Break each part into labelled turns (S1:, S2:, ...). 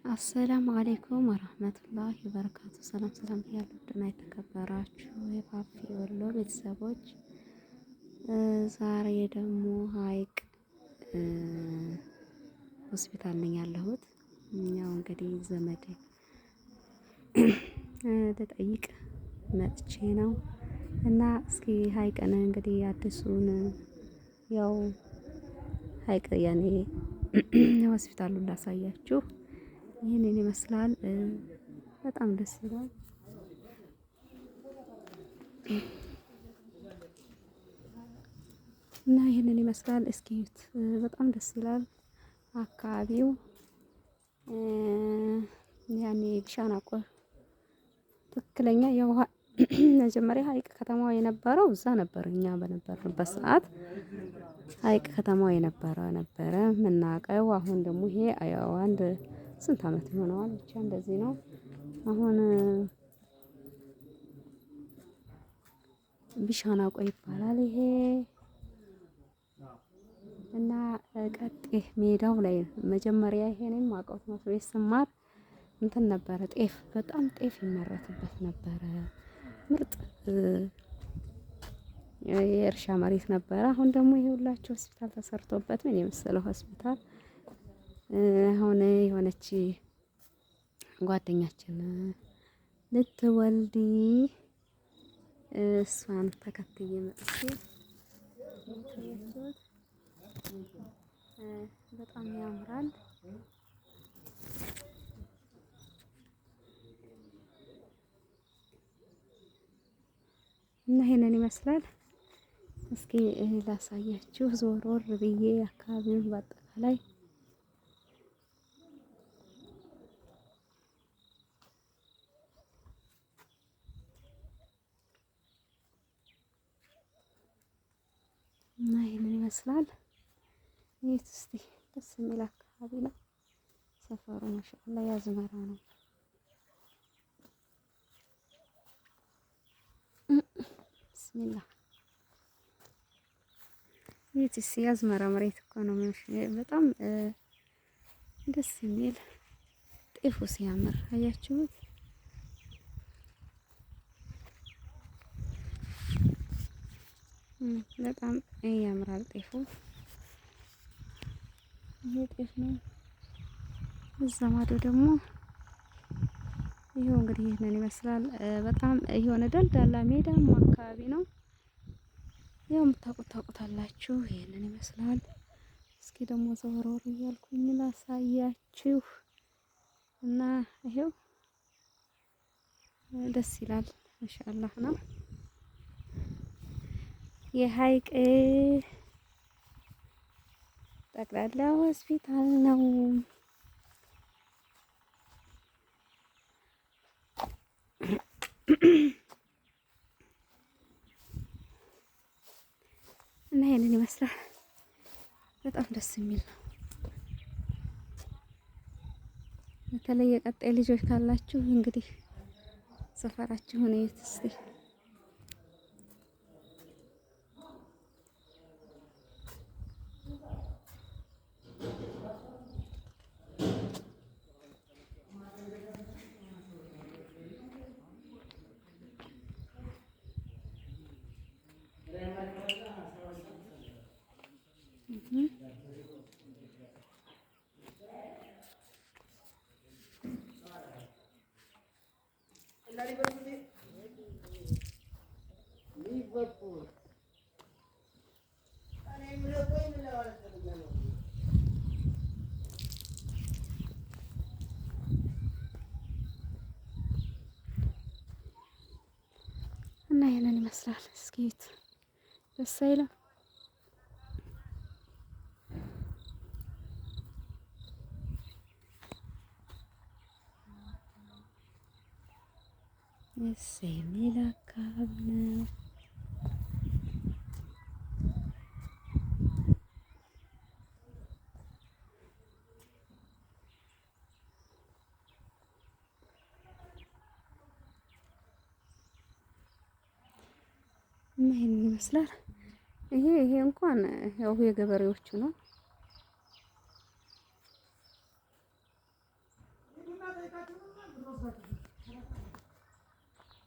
S1: አሰላሙ አሌይኩም ወረህመቱላሂ ወበረካቱ። ሰላም ሰላም ብያለሁ። ውድና የተከበራችሁ የፓፒ ወሎ ቤተሰቦች ዛሬ ደግሞ ሀይቅ ሆስፒታል ነኝ ያለሁት። ያው እንግዲህ ዘመድ ልጠይቅ መጥቼ ነው እና እስኪ ሀይቅን እንግዲህ አዲሱን ያው ሀይቅ ያኔ ሆስፒታሉን ላሳያችሁ። ይህንን ይመስላል። በጣም ደስ ይላል። እና ይህንን ይመስላል። እስኪዩት፣ በጣም ደስ ይላል አካባቢው። ያኔ ቢሻናቆ ትክክለኛ የውሃ መጀመሪያ ሀይቅ ከተማው የነበረው እዛ ነበር። እኛ በነበርንበት ሰዓት ሀይቅ ከተማው የነበረ ነበረ የምናውቀው። አሁን ደግሞ ይሄ ያው አንድ ስንት አመት ይሆነዋል ብቻ እንደዚህ ነው። አሁን ቢሻናቆ ይባላል ይሄ እና ቀጤ ሜዳው ላይ መጀመሪያ ይሄንን ማውቀው ትምህርት ቤት ስማር እንትን ነበረ፣ ጤፍ በጣም ጤፍ ይመረትበት ነበረ። ምርጥ የእርሻ መሬት ነበረ። አሁን ደግሞ ይሄ ሁላችሁ ሆስፒታል ተሰርቶበት ምን የመሰለው ሆስፒታል። አሁን የሆነች ጓደኛችን ልትወልድ እሷን ተከትዬ መጥቼ በጣም ያምራል። እና ይሄንን ይመስላል። እስኪ ላሳያችሁ ዞር ወር ብዬ አካባቢውን በአጠቃላይ እና ይሄንን ይመስላል። ይሄት እስቲ ደስ የሚል አካባቢ ነው። ሰፈሩ ማሻአላ ያዝመራ ነው። ብስሚላ ይህስ ያዝመራ መሬት እኮ ነው። በጣም ደስ የሚል ጤፉ ሲያምር አያችሁት? በጣም ያምራል ጤፉ። ይሄ ጤፍ ነው። እዛ ማዶ ደግሞ ይሄው እንግዲህ ይሄንን ይመስላል። በጣም የሆነ ደልዳላ ሜዳማ አካባቢ ነው። ያው የምታውቁት ታውቁታላችሁ። ይሄንን ይመስላል። እስኪ ደግሞ ዘወር እያልኩኝ ላሳያችሁ እና ይሄው ደስ ይላል። ማሻአላህ ነው። የሀይቅ ጠቅላላ ሆስፒታል ነው። እና ይሄንን ይመስላል። በጣም ደስ የሚል ነው። በተለይ የቀጣይ ልጆች ካላችሁ እንግዲህ ሰፈራችሁን እዩት እስቲ። እና ይሄንን ይመስላል። እስኪት ደስ አይልም? ደስ የሚል አካባቢ ነው። እና ይሄንን ይመስላል። ይሄ እንኳን ያው የገበሬዎቹ ነው።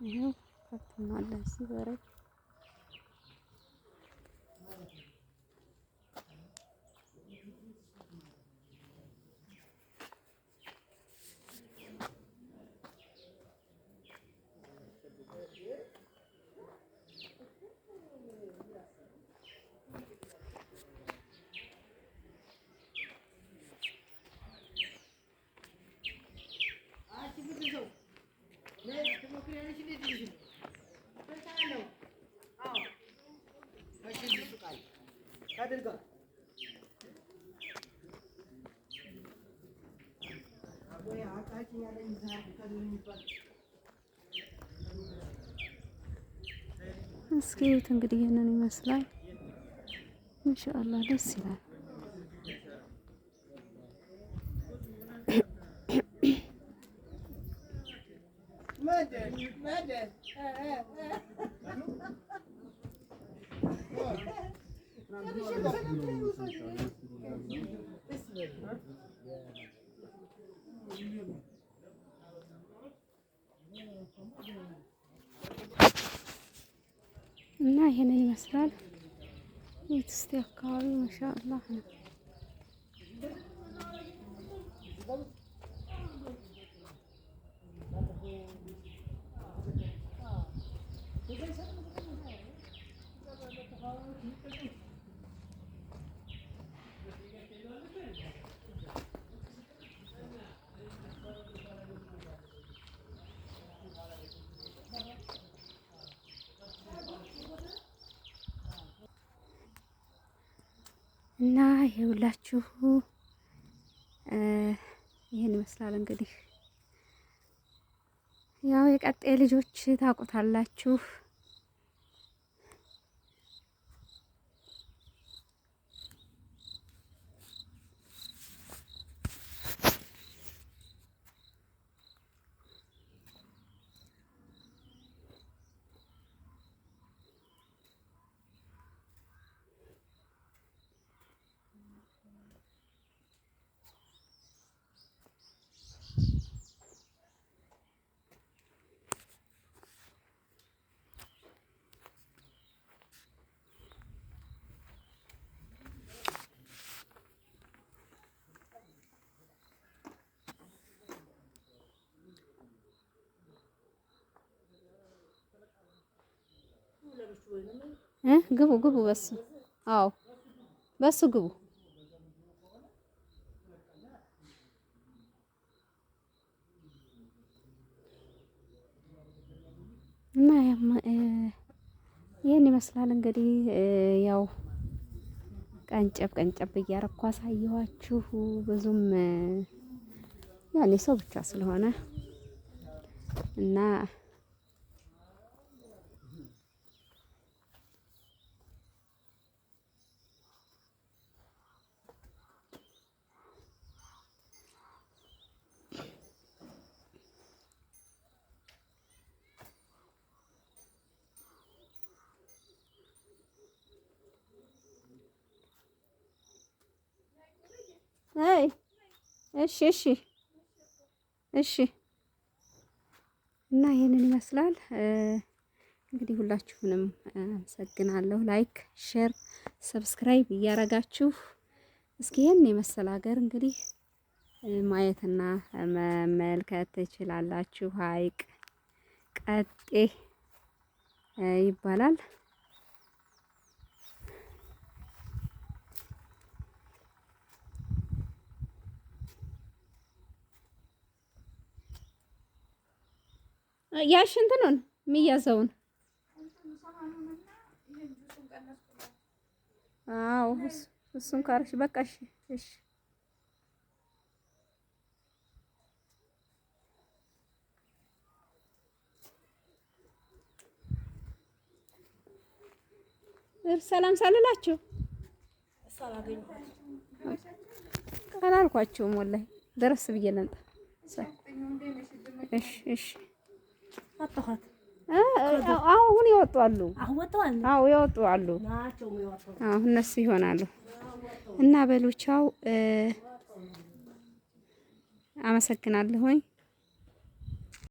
S1: ይኸው ከብትም አለ እዚህ በሬ እስኪ እንግዲህ ይሄንን ይመስላል። ኢንሻአላህ ደስ ይላል። እና ይሄንን ይመስላል። እስቲ አካባቢ ማሻአላህ ነው። እና ይኸውላችሁ ይሄን ይመስላል እንግዲህ ያው የቀጣይ ልጆች ታውቁታላችሁ። ግቡ ግቡ በሱ አዎ በሱ ግቡ እና ይሄን ይመስላል እንግዲህ ያው ቀንጨብ ቀንጨብ እያረኩ አሳየኋችሁ። ብዙም ያኔ ሰው ብቻ ስለሆነ እና አይ እሺ እሺ እሺ እና ይሄንን ይመስላል እንግዲህ ሁላችሁንም አመሰግናለሁ። ላይክ፣ ሼር፣ ሰብስክራይብ እያረጋችሁ እስኪ ይሄን የመሰለ ሀገር እንግዲህ ማየትና መመልከት ትችላላችሁ። ሀይቅ ቀጤ ይባላል። ያሽ እንትኑን የሚያዘውን አዎ እሱን ካርሽ በቃ እሺ እሺ ሰላም ሳልላችሁ አላልኳቸውም ወላሂ ደረስ ብዬ ልምጣ። እሺ እሺ አሁን ይወጣሉ። አዎ ይወጣሉ። አዎ እነሱ ይሆናሉ። እና በሉ ቻው። አመሰግናለሁኝ።